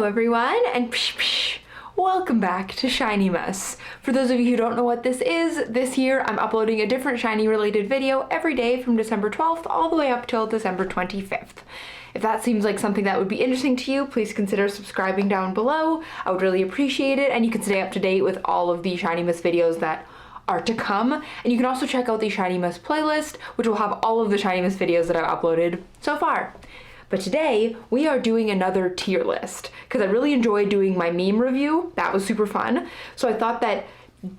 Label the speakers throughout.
Speaker 1: Hello everyone, and welcome back to Shinee-Mas. For those of you who don't know what this is, this year I'm uploading a different Shinee related video every day from December 12th all the way up till December 25th. If that seems like something that would be interesting to you, please consider subscribing down below. I would really appreciate it, and you can stay up to date with all of the Shinee-Mas videos that are to come. And you can also check out the Shinee-Mas playlist, which will have all of the Shinee-Mas videos that I've uploaded so far. But today, we are doing another tier list, because I really enjoyed doing my meme review. That was super fun. So I thought that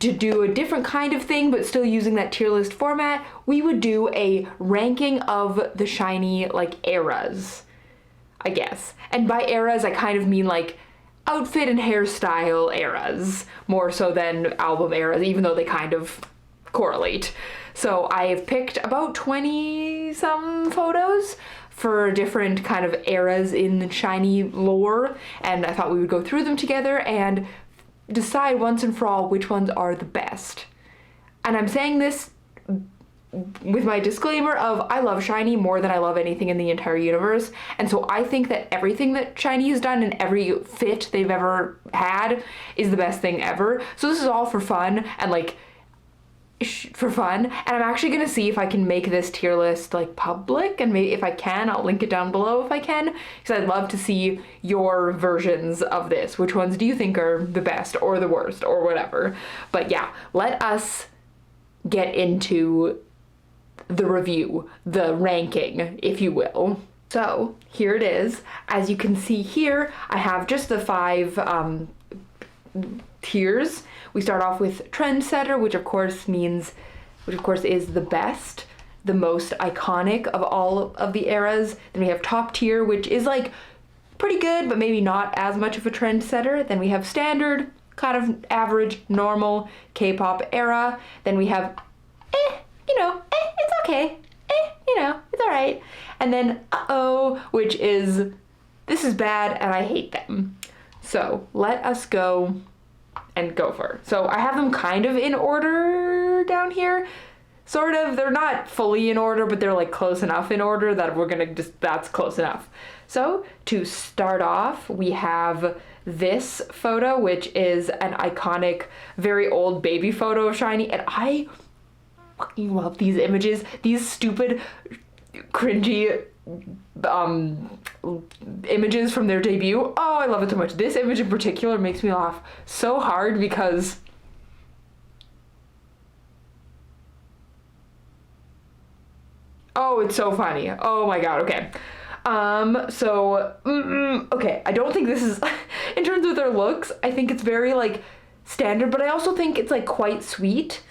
Speaker 1: to do a different kind of thing, but still using that tier list format, we would do a ranking of the Shinee, eras, I guess. And by eras, I kind of mean, outfit and hairstyle eras, more so than album eras, even though they kind of correlate. So I have picked about 20-some photos for different kind of eras in Shinee lore, and I thought we would go through them together and decide once and for all which ones are the best. And I'm saying this with my disclaimer of I love Shinee more than I love anything in the entire universe, and so I think that everything that Shinee has done and every fit they've ever had is the best thing ever. So this is all for fun and and I'm actually gonna see if I can make this tier list public, and maybe if I can I'll link it down below if I can, because I'd love to see your versions of this. Which ones do you think are the best or the worst or whatever? But yeah, let us get into the review, the ranking, if you will. So here it is. As you can see here, I have just the 5 tiers. We start off with trendsetter, which of course is the best, the most iconic of all of the eras. Then we have top tier, which is pretty good, but maybe not as much of a trendsetter. Then we have standard, kind of average, normal K-pop era. Then we have, it's okay, it's all right. And then which is, this is bad and I hate them. So let us go and go for it. So I have them kind of in order down here. Sort of. They're not fully in order, but they're close enough in order that we're gonna that's close enough. So to start off, we have this photo, which is an iconic, very old baby photo of Shinee, and I fucking love these images. These stupid, cringy images from their debut. Oh, I love it so much. This image in particular makes me laugh so hard because it's so funny. Oh my god. Okay. Okay, I don't think this is in terms of their looks, I think it's very standard, but I also think it's quite sweet,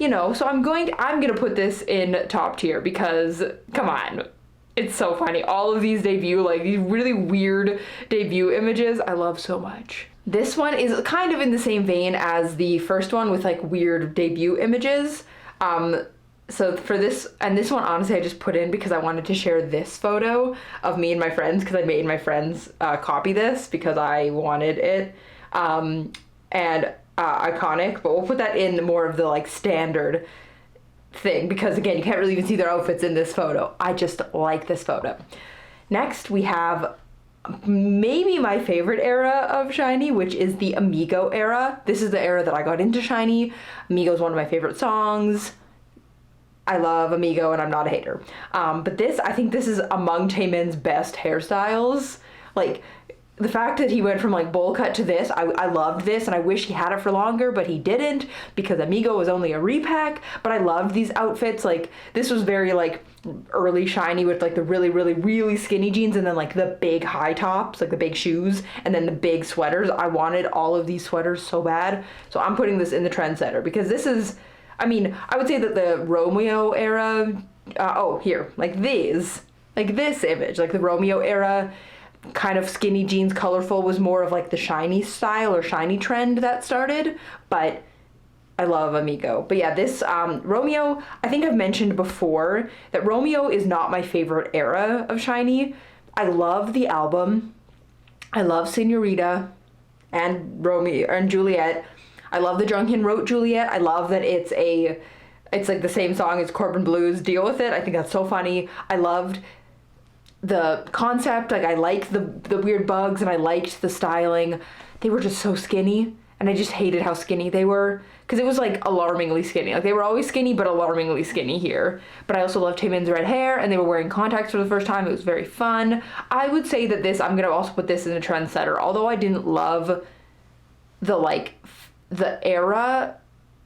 Speaker 1: so I'm gonna put this in top tier because come on. It's so funny. All of these debut, these really weird debut images, I love so much. This one is kind of in the same vein as the first one with weird debut images. So for this, and this one honestly I just put in because I wanted to share this photo of me and my friends, because I made my friends copy this because I wanted it. And iconic, but we'll put that in more of the standard thing because again you can't really even see their outfits in this photo. I just like this photo. Next we have maybe my favorite era of Shinee, which is the Amigo era. This is the era that I got into Shinee. Amigo is one of my favorite songs. I love Amigo and I'm not a hater. But I think this is among Taemin's best hairstyles. The fact that he went from bowl cut to this, I loved this, and I wish he had it for longer, but he didn't because Amigo was only a repack. But I loved these outfits. This was very early Shinee with the really, really, really skinny jeans, and then the big high tops, the big shoes, and then the big sweaters. I wanted all of these sweaters so bad. So I'm putting this in the trendsetter because this is, I would say that the Romeo era, this image, the Romeo era, kind of skinny jeans, colorful, was more of the Shinee style or Shinee trend that started, but I love Amigo. But yeah, this Romeo, I think I've mentioned before that Romeo is not my favorite era of Shinee. I love the album. I love Senorita and Romeo and Juliet. I love that Junghyun wrote Juliet. I love that it's the same song as Corbin Blue's Deal With It. I think that's so funny. I loved the concept. Like I liked the weird bugs and I liked the styling. They were just so skinny, and I just hated how skinny they were, because it was like alarmingly skinny. Like they were always skinny, but alarmingly skinny here. But I also loved Taemin's red hair, and they were wearing contacts for the first time. It was very fun. I would say that this, I'm gonna also put this in a trendsetter. Although I didn't love the era,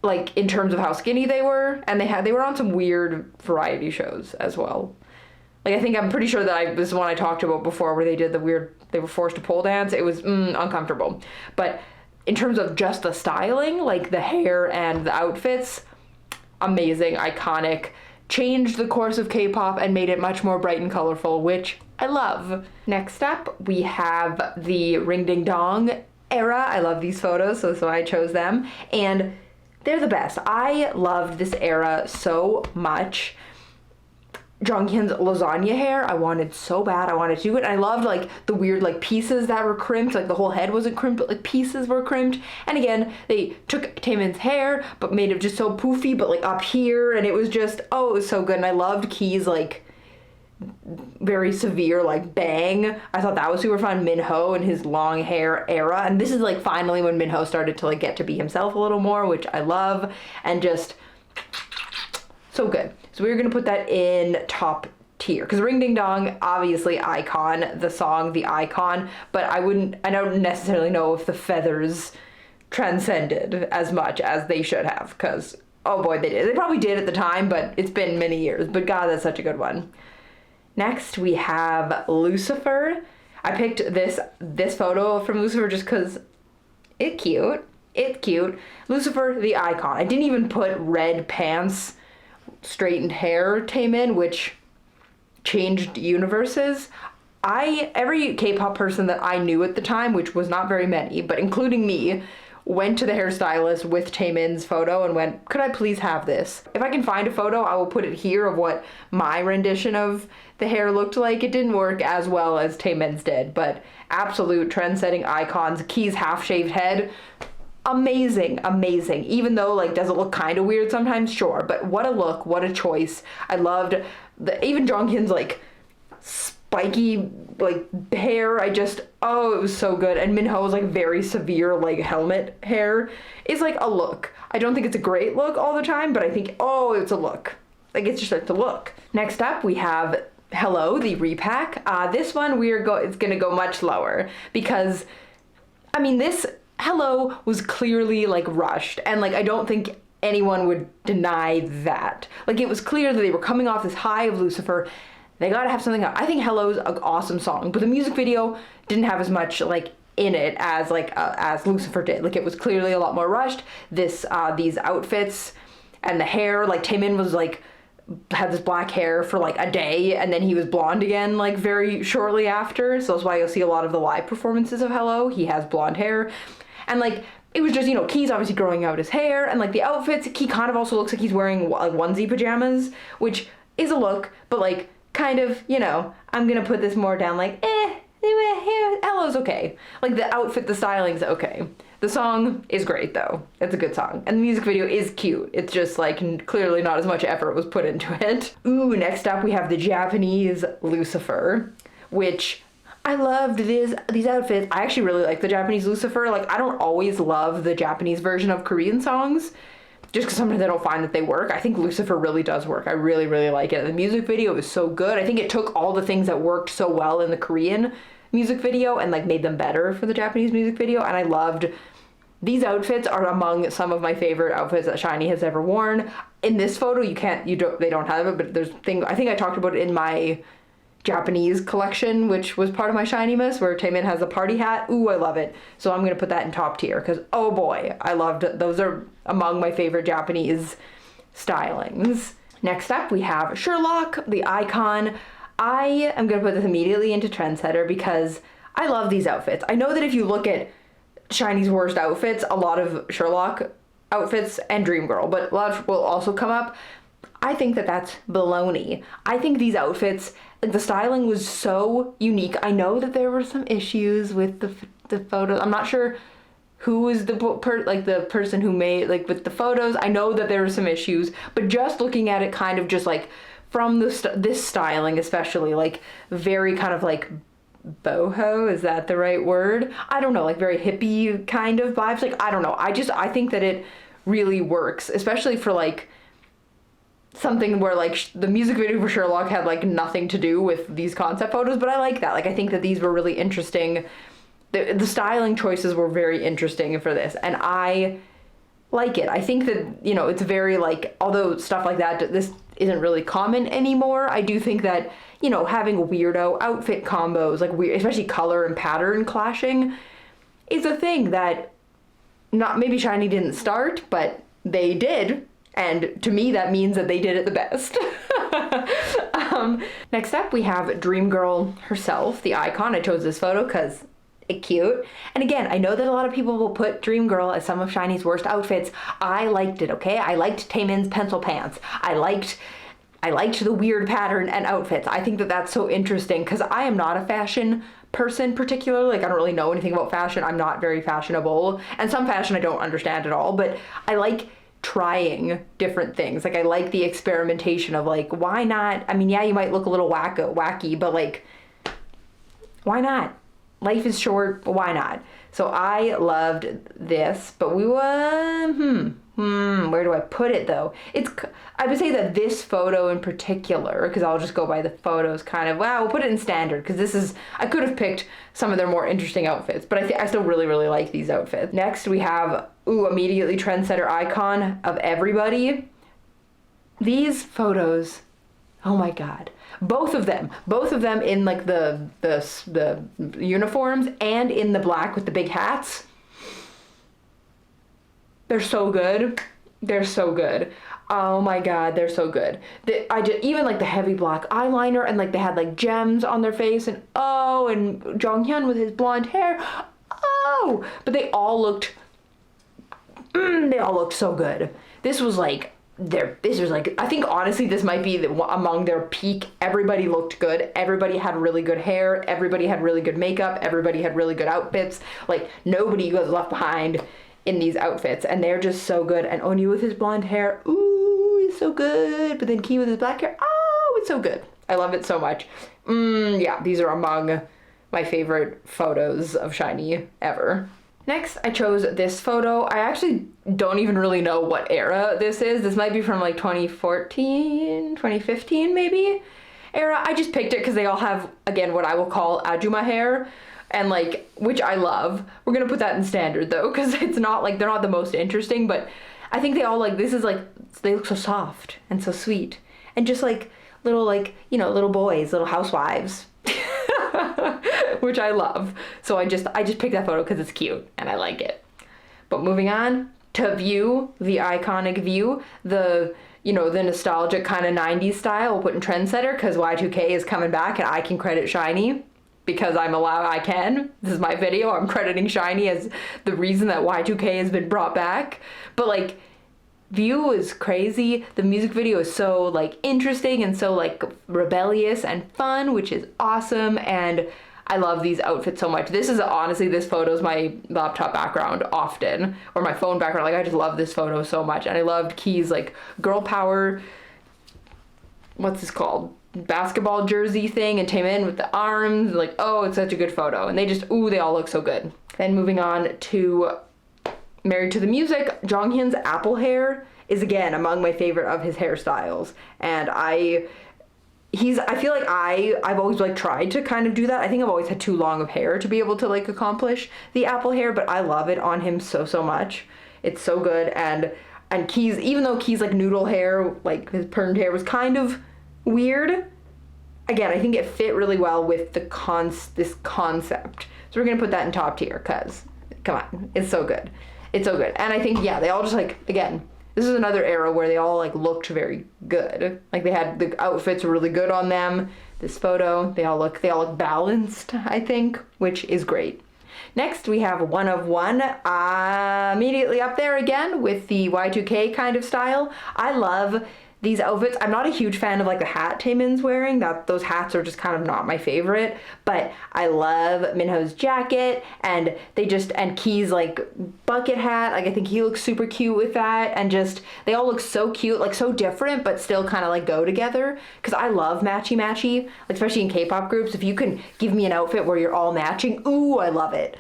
Speaker 1: like in terms of how skinny they were, and they were on some weird variety shows as well. Like I'm pretty sure that this is one I talked about before, where they did they were forced to pole dance. It was uncomfortable. But in terms of just the styling, like the hair and the outfits, amazing, iconic, changed the course of K-pop and made it much more bright and colorful, which I love. Next up, we have the Ring Ding Dong era. I love these photos, so I chose them. And they're the best. I loved this era so much. Jonghyun's lasagna hair, I wanted so bad. I wanted to do it. And I loved like the weird like pieces that were crimped. Like the whole head wasn't crimped, but like pieces were crimped. And again, they took Taemin's hair, but made it just so poofy, but like up here. And it was just, it was so good. And I loved Key's like very severe like bang. I thought that was super fun. Minho and his long hair era. And this is like finally when Minho started to like get to be himself a little more, which I love. And just so good. So we're gonna put that in top tier, because Ring Ding Dong, obviously icon, the song, the icon, but I don't necessarily know if the feathers transcended as much as they should have, because oh boy, they did. They probably did at the time, but it's been many years. But God, that's such a good one. Next we have Lucifer. I picked this photo from Lucifer just because it's cute. It's cute. Lucifer, the icon. I didn't even put red pants, straightened hair Taemin, which changed universes. Every K-pop person that I knew at the time, which was not very many, but including me, went to the hairstylist with Taemin's photo and went, could I please have this? If I can find a photo, I will put it here of what my rendition of the hair looked like. It didn't work as well as Taemin's did, but absolute trend-setting icons. Key's half-shaved head, amazing, amazing. Even though, like, does it look kind of weird sometimes? Sure, but what a look, what a choice. I loved even Jonghyun's, like, spiky, like, hair. It was so good. And Minho's, like, very severe, like, helmet hair is, like, a look. I don't think it's a great look all the time, but I think, it's a look. Like, it's a look. Next up, we have Hello, the repack. This one, it's gonna go much lower, because, I mean, this Hello was clearly like rushed, and like I don't think anyone would deny that. Like it was clear that they were coming off this high of Lucifer. They gotta have something up. I think Hello's an awesome song, but the music video didn't have as much like in it as as Lucifer did. Like it was clearly a lot more rushed. These outfits and the hair, like Taemin was like had this black hair for like a day, and then he was blonde again like very shortly after. So that's why you'll see a lot of the live performances of Hello. He has blonde hair. And like it was just, Key's obviously growing out his hair, and like the outfits, Key kind of also looks like he's wearing like onesie pajamas, which is a look, but like kind of, I'm gonna put this more down like, Hello's okay. Like the outfit, the styling's okay. The song is great though. It's a good song. And the music video is cute. It's just like clearly not as much effort was put into it. Ooh, next up we have the Japanese Lucifer, which I loved these outfits. I actually really like the Japanese Lucifer. Like, I don't always love the Japanese version of Korean songs, just because sometimes I don't find that they work. I think Lucifer really does work. I really, really like it. The music video is so good. I think it took all the things that worked so well in the Korean music video and like made them better for the Japanese music video. And I loved these outfits. Are among some of my favorite outfits that Shinee has ever worn. In this photo, they don't have it, but I think I talked about it in my Japanese collection, which was part of my Shinee-Mas, where Taemin has a party hat. Ooh, I love it. So I'm gonna put that in top tier, because oh boy, I loved it. Those are among my favorite Japanese stylings. Next up, we have Sherlock, the icon. I am gonna put this immediately into trendsetter because I love these outfits. I know that if you look at Shinee's worst outfits, a lot of Sherlock outfits and Dreamgirl, but a lot will also come up. I think that that's baloney. I think these outfits, like the styling was so unique. I know that there were some issues with the photos. I'm not sure who was the person who made like with the photos. I know that there were some issues, but just looking at it kind of just like from this styling especially, like very kind of like boho, is that the right word? I don't know, like very hippie kind of vibes. Like, I don't know. I think that it really works, especially for like something where like the music video for Sherlock had like nothing to do with these concept photos, but I like that. Like, I think that these were really interesting. The styling choices were very interesting for this, and I like it. I think that, you know, it's very like, although stuff like that, this isn't really common anymore, I do think that, you know, having weirdo outfit combos, like weird, especially color and pattern clashing, is a thing that not maybe Shinee didn't start, but they did. And to me, that means that they did it the best. Next up, we have Dream Girl herself, the icon. I chose this photo because it's cute. And again, I know that a lot of people will put Dream Girl as some of Shinee's worst outfits. I liked it, okay? I liked Taemin's pencil pants. I liked the weird pattern and outfits. I think that that's so interesting because I am not a fashion person particularly. Like, I don't really know anything about fashion. I'm not very fashionable. And some fashion I don't understand at all, but I like trying different things. Like, I like the experimentation of like, why not? I mean, yeah, you might look a little wacky, but like, why not? Life is short, but why not? So I loved this, but we were, where do I put it though? I would say that this photo in particular, because I'll just go by the photos kind of, we'll put it in standard, because I could have picked some of their more interesting outfits, but I still really, really like these outfits. Next we have, immediately trendsetter icon of everybody. These photos, oh my God. Both of them in like the uniforms and in the black with the big hats. They're so good. They're so good. Oh my God, they're so good. Even like the heavy black eyeliner, and like they had like gems on their face, and Jonghyun with his blonde hair. But they all looked so good. This was like, I think honestly this might be among their peak. Everybody looked good. Everybody had really good hair. Everybody had really good makeup. Everybody had really good outfits. Like, nobody was left behind in these outfits, and they're just so good. And Onyu with his blonde hair, he's so good. But then Key with his black hair, it's so good. I love it so much. Yeah, these are among my favorite photos of Shinee ever. Next, I chose this photo. I actually don't even really know what era this is. This might be from like 2014, 2015 maybe era. I just picked it because they all have, again, what I will call Ajuma hair, and like, which I love. We're gonna put that in standard though, because it's not like, they're not the most interesting, but I think they all like, this is like, they look so soft and so sweet, and just like little, like, you know, little boys, little housewives. Which I love. So I just picked that photo because it's cute and I like it. But moving on to View, the iconic View, the nostalgic kind of 90s style. We'll put in trendsetter because Y2K is coming back, and I can credit Shinee because I can. This is my video. I'm crediting Shinee as the reason that Y2K has been brought back. But like, View is crazy. The music video is so like interesting and so like rebellious and fun, which is awesome. And I love these outfits so much. This photo is my laptop background often, or my phone background. Like, I just love this photo so much. And I loved Key's like girl power, what's this called? Basketball jersey thing, and Taemin with the arms. Like, it's such a good photo. And they all look so good. Then moving on to Married to the Music, Jonghyun's apple hair is again among my favorite of his hairstyles, and I feel like I've always like tried to kind of do that. I think I've always had too long of hair to be able to like accomplish the apple hair, but I love it on him so much. It's so good. And Key's, even though Key's like noodle hair, like his permed hair was kind of weird, again, I think it fit really well with this concept. So we're gonna put that in top tier because, come on, it's so good. It's so good. And I think, yeah, they all just like, again, this is another era where they all like looked very good. Like, they had, the outfits were really good on them. This photo, they all look balanced, I think, which is great. Next, we have One of One, immediately up there again with the Y2K kind of style. I love these outfits, I'm not a huge fan of like the hat Taemin's wearing. Those hats are just kind of not my favorite, but I love Minho's jacket, and Key's like bucket hat. Like I think he looks super cute with that, and just they all look so cute, like so different but still kind of like go together, because I love matchy, like especially in K-pop groups. If you can give me an outfit where you're all matching, ooh, I love it.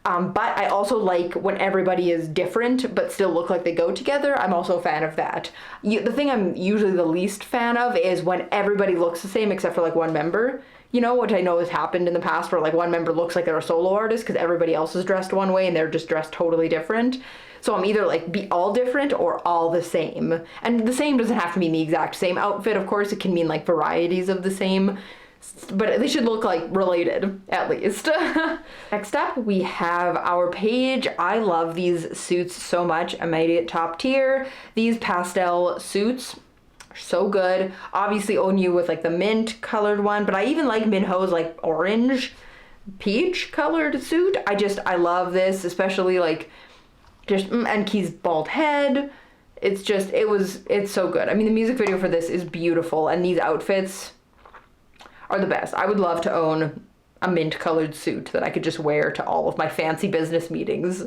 Speaker 1: But I also like when everybody is different but still look like they go together. I'm also a fan of that. The thing I'm usually the least fan of is when everybody looks the same except for like one member. You know, which I know has happened in the past where like one member looks like they're a solo artist because everybody else is dressed one way and they're just dressed totally different. So I'm either like be all different or all the same. And the same doesn't have to mean the exact same outfit, of course. It can mean like varieties of the same, but they should look like related at least. Next up, we have our page. I love these suits so much. Immediate top tier. These pastel suits are so good. Obviously Onyu with like the mint colored one, but I even like Minho's like orange peach colored suit. I love this, especially like and Key's bald head. It's so good. I mean, the music video for this is beautiful, and these outfits are the best. I would love to own a mint colored suit that I could just wear to all of my fancy business meetings,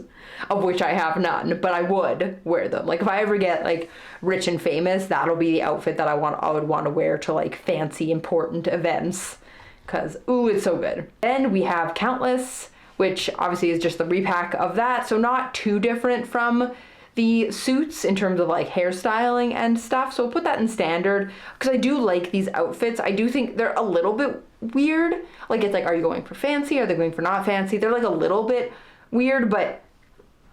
Speaker 1: of which I have none, but I would wear them. Like if I ever get like rich and famous, that'll be the outfit that I would want to wear to like fancy important events, because ooh, it's so good. Then we have Countless, which obviously is just the repack of that, so not too different from the suits in terms of like hairstyling and stuff. So we'll put that in standard, because I do like these outfits. I do think they're a little bit weird. Like it's like, are you going for fancy? Are they going for not fancy? They're like a little bit weird, but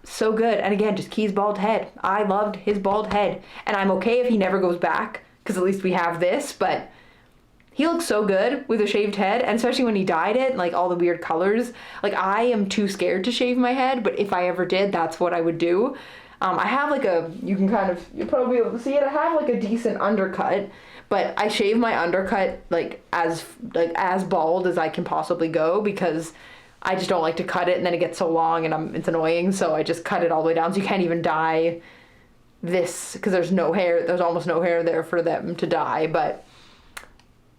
Speaker 1: so good. And again, just Key's bald head. I loved his bald head, and I'm okay if he never goes back, because at least we have this, but he looks so good with a shaved head, and especially when he dyed it, like all the weird colors. Like I am too scared to shave my head, but if I ever did, that's what I would do. I have like you'll probably be able to see it. I have like a decent undercut, but I shave my undercut like as bald as I can possibly go, because I just don't like to cut it and then it gets so long and it's annoying. So I just cut it all the way down. So you can't even dye this because there's no hair. There's almost no hair there for them to dye. But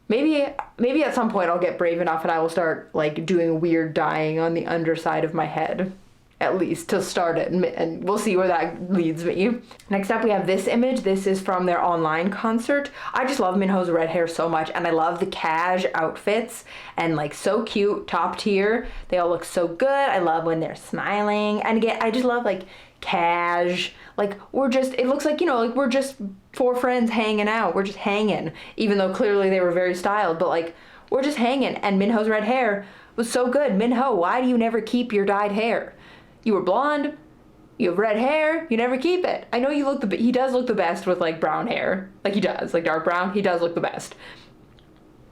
Speaker 1: maybe at some point I'll get brave enough and I will start like doing weird dyeing on the underside of my head, at least to start it, and we'll see where that leads me. Next up, we have this image. This is from their online concert. I just love Minho's red hair so much, and I love the cash outfits, and like so cute, top tier. They all look so good. I love when they're smiling, and again, I just love like cash. Like it looks like, you know, like we're just four friends hanging out. We're just hanging, even though clearly they were very styled, but like we're just hanging. And Minho's red hair was so good. Minho, why do you never keep your dyed hair? You were blonde, you have red hair, you never keep it. I know he does look the best with like brown hair. Like he does, like dark brown, he does look the best.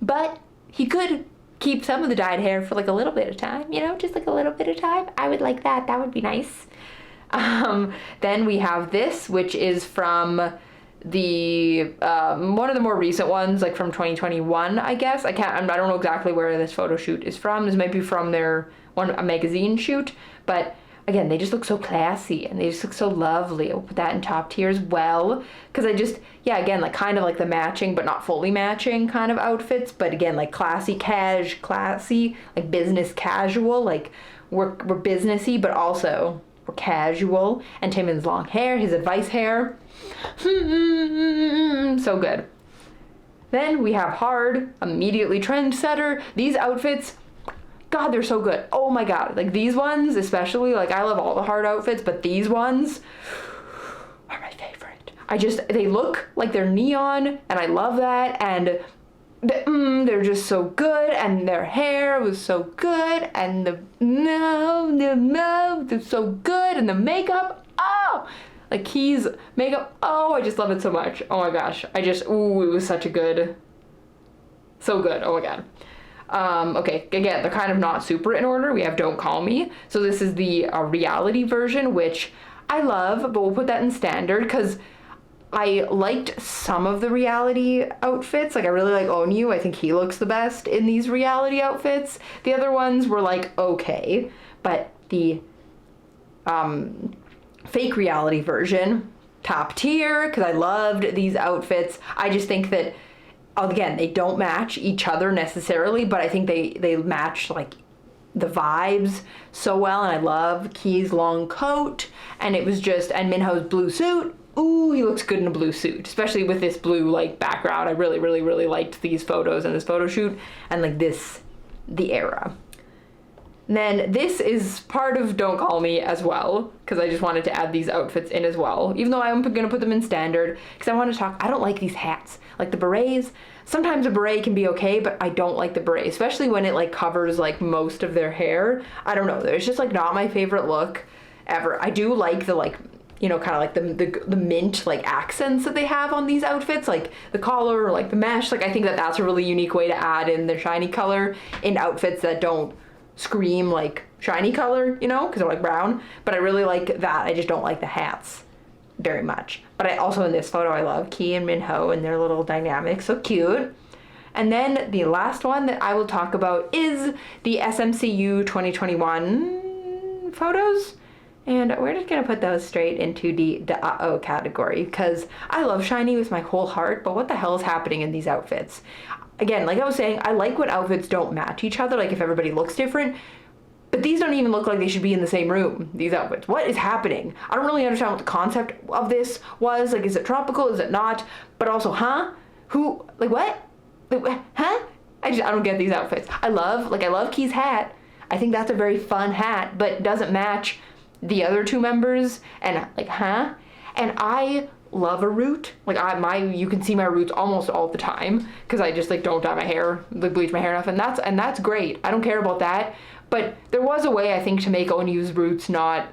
Speaker 1: But he could keep some of the dyed hair for like a little bit of time, you know, just like a little bit of time. I would like that, that would be nice. Then we have this, which is from the one of the more recent ones, like from 2021, I guess. I don't know exactly where this photo shoot is from. This might be from a magazine shoot, but again, they just look so classy and they just look so lovely. I'll put that in top tier as well, because again, like kind of like the matching but not fully matching kind of outfits, but again, like classy, like business casual, like we're businessy, but also we're casual. And Taemin's long hair, his advice hair, so good. Then we have Hard, immediately trendsetter. These outfits, God, they're so good. Oh my God. Like these ones, especially, like I love all the Hard outfits, but these ones are my favorite. They look like they're neon, and I love that. And they're just so good, and their hair was so good, and they're so good, and the makeup, oh, like Key's makeup, oh, I just love it so much. Oh my gosh. It was so good. Oh my God. Okay, again, they're kind of not super in order. We have Don't Call Me. So this is the reality version, which I love, but we'll put that in standard because I liked some of the reality outfits. Like I really like Onyu. I think he looks the best in these reality outfits. The other ones were like okay, but the fake reality version, top tier because I loved these outfits. I just think that, again, they don't match each other necessarily, but I think they match like the vibes so well. And I love Key's long coat, and it was just, and Minho's blue suit. Ooh, he looks good in a blue suit, especially with this blue like background. I really, really, really liked these photos and this photo shoot, and like this, the era. And then this is part of Don't Call Me as well, because I just wanted to add these outfits in as well, even though I'm gonna put them in standard, because I want to talk, I don't like these hats, like the berets. Sometimes a beret can be okay, but I don't like the beret, especially when it like covers like most of their hair. I don't know, it's just like not my favorite look ever. I do like the like, you know, kind of like the mint like accents that they have on these outfits, like the collar or like the mesh. Like I think that that's a really unique way to add in the shiny color in outfits that don't scream like shiny color, you know, because they're like brown. But I really like that. I just don't like the hats very much. But I also, in this photo, I love Key and Minho and their little dynamic, so cute. And then the last one that I will talk about is the SMCU 2021 photos. And we're just gonna put those straight into the uh-oh category, because I love shiny with my whole heart, but what the hell is happening in these outfits? Again, like I was saying, I like when outfits don't match each other, like if everybody looks different, but these don't even look like they should be in the same room, these outfits. What is happening? I don't really understand what the concept of this was. Like, is it tropical? Is it not? But also, huh? Who, like what? Like, huh? I don't get these outfits. I love Key's hat. I think that's a very fun hat, but it doesn't match the other two members, and like, huh? And I love a root. Like you can see my roots almost all the time because I just like don't dye my hair, like bleach my hair enough, and that's great. I don't care about that. But there was a way, I think, to make Onyu's roots not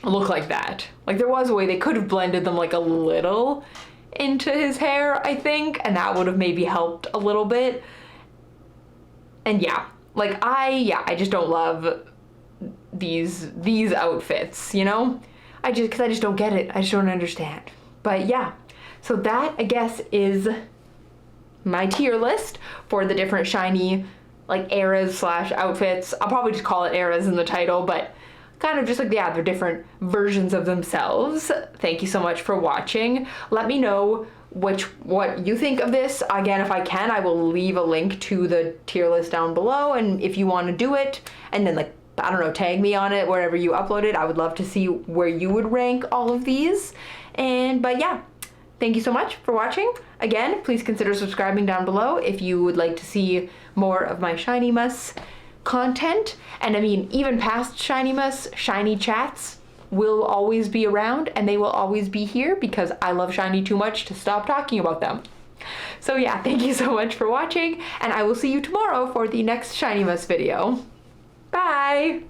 Speaker 1: look like that. Like there was a way they could have blended them like a little into his hair, I think, and that would have maybe helped a little bit. And yeah, like I just don't love these outfits, you know? Because I just don't get it. I just don't understand. But yeah, so that, I guess, is my tier list for the different shiny like eras / outfits. I'll probably just call it eras in the title, but kind of just like, yeah, they're different versions of themselves. Thank you so much for watching. Let me know what you think of this. Again, if I can, I will leave a link to the tier list down below, and if you want to do it, and then like, I don't know, tag me on it wherever you upload it. I would love to see where you would rank all of these. But yeah, thank you so much for watching. Again, please consider subscribing down below if you would like to see more of my Shinee-Mas content. And I mean, even past Shinee-Mas, shiny chats will always be around, and they will always be here because I love shiny too much to stop talking about them. So yeah, thank you so much for watching, and I will see you tomorrow for the next Shinee-Mas video. Bye!